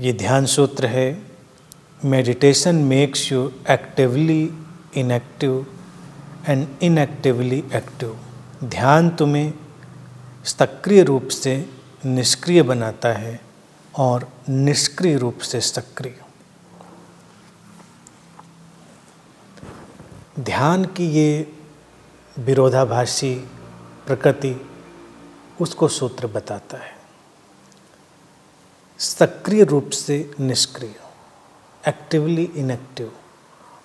ये ध्यान सूत्र है, meditation makes you actively inactive and inactively active. ध्यान तुम्हें सक्रिय रूप से निष्क्रिय बनाता है और निष्क्रिय रूप से सक्रिय। ध्यान की ये विरोधाभासी प्रकृति उसको सूत्र बताता है। सक्रिय रूप से निष्क्रिय, एक्टिवली इनएक्टिव,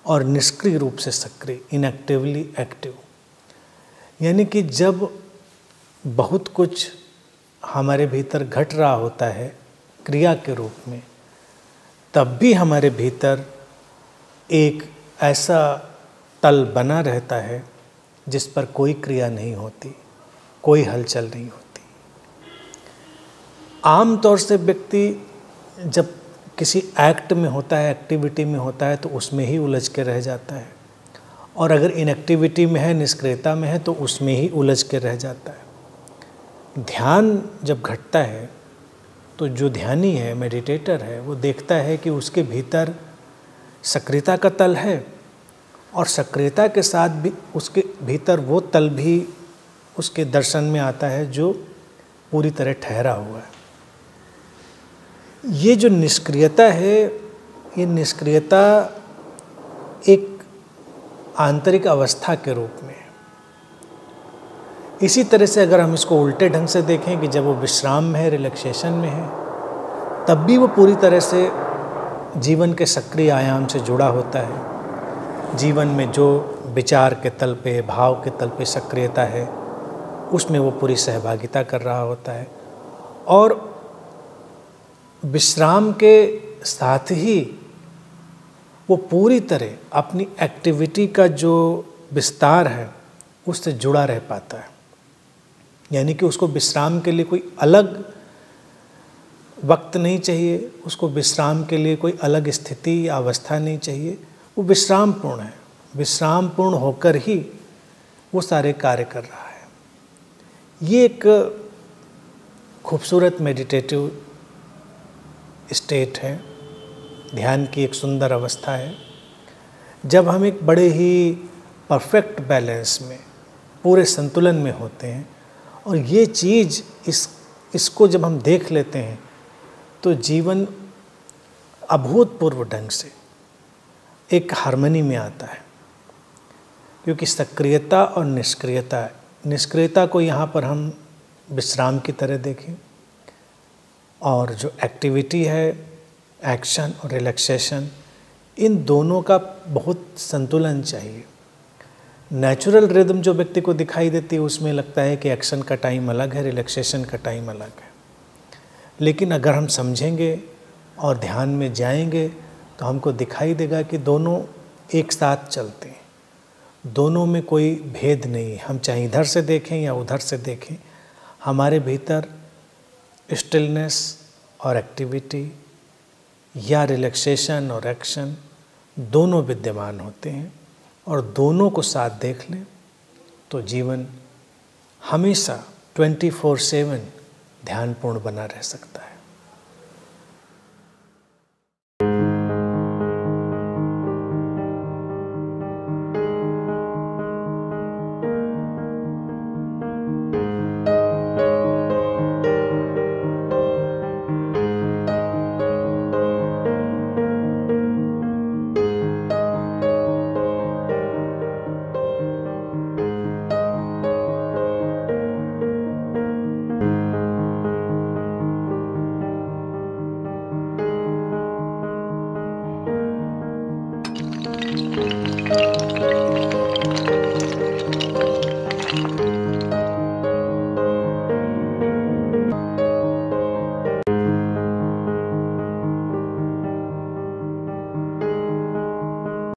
और निष्क्रिय रूप से सक्रिय, इनएक्टिवली एक्टिव। यानी कि जब बहुत कुछ हमारे भीतर घट रहा होता है क्रिया के रूप में, तब भी हमारे भीतर एक ऐसा तल बना रहता है जिस पर कोई क्रिया नहीं होती, कोई हलचल नहीं होती। आम तौर से व्यक्ति जब किसी एक्ट में होता है, एक्टिविटी में होता है, तो उसमें ही उलझ के रह जाता है, और अगर इनएक्टिविटी में है, निष्क्रियता में है, तो उसमें ही उलझ के रह जाता है। ध्यान जब घटता है तो जो ध्यानी है, मेडिटेटर है, वो देखता है कि उसके भीतर सक्रियता का तल है, और सक्रियता के साथ भी उसके भीतर वो तल भी उसके दर्शन में आता है जो पूरी तरह ठहरा हुआ है। ये जो निष्क्रियता है, ये निष्क्रियता एक आंतरिक अवस्था के रूप में है। इसी तरह से अगर हम इसको उल्टे ढंग से देखें कि जब वो विश्राम में है, रिलैक्सेशन में है, तब भी वो पूरी तरह से जीवन के सक्रिय आयाम से जुड़ा होता है। जीवन में जो विचार के तल पे, भाव के तल पे सक्रियता है, उसमें वो पूरी सहभागिता कर रहा होता है। और विश्राम के साथ ही वो पूरी तरह अपनी एक्टिविटी का जो विस्तार है उससे जुड़ा रह पाता है। यानी कि उसको विश्राम के लिए कोई अलग वक्त नहीं चाहिए, उसको विश्राम के लिए कोई अलग स्थिति या अवस्था नहीं चाहिए। वो विश्राम पूर्ण है, विश्राम पूर्ण होकर ही वो सारे कार्य कर रहा है। ये एक खूबसूरत मेडिटेटिव स्टेट है, ध्यान की एक सुंदर अवस्था है, जब हम एक बड़े ही परफेक्ट बैलेंस में, पूरे संतुलन में होते हैं। और ये चीज़ इसको जब हम देख लेते हैं तो जीवन अभूतपूर्व ढंग से एक हार्मनी में आता है। क्योंकि सक्रियता और निष्क्रियता को यहाँ पर हम विश्राम की तरह देखें, और जो एक्टिविटी है, एक्शन और रिलैक्सेशन, इन दोनों का बहुत संतुलन चाहिए। नेचुरल रिदम जो व्यक्ति को दिखाई देती है, उसमें लगता है कि एक्शन का टाइम अलग है, रिलैक्सेशन का टाइम अलग है। लेकिन अगर हम समझेंगे और ध्यान में जाएंगे तो हमको दिखाई देगा कि दोनों एक साथ चलते हैं, दोनों में कोई भेद नहीं है। हम चाहे इधर से देखें या उधर से देखें, हमारे भीतर स्टिलनेस और एक्टिविटी या रिलैक्सेशन और एक्शन दोनों विद्यमान होते हैं, और दोनों को साथ देख लें तो जीवन हमेशा 24/7 ध्यानपूर्ण बना रह सकता है।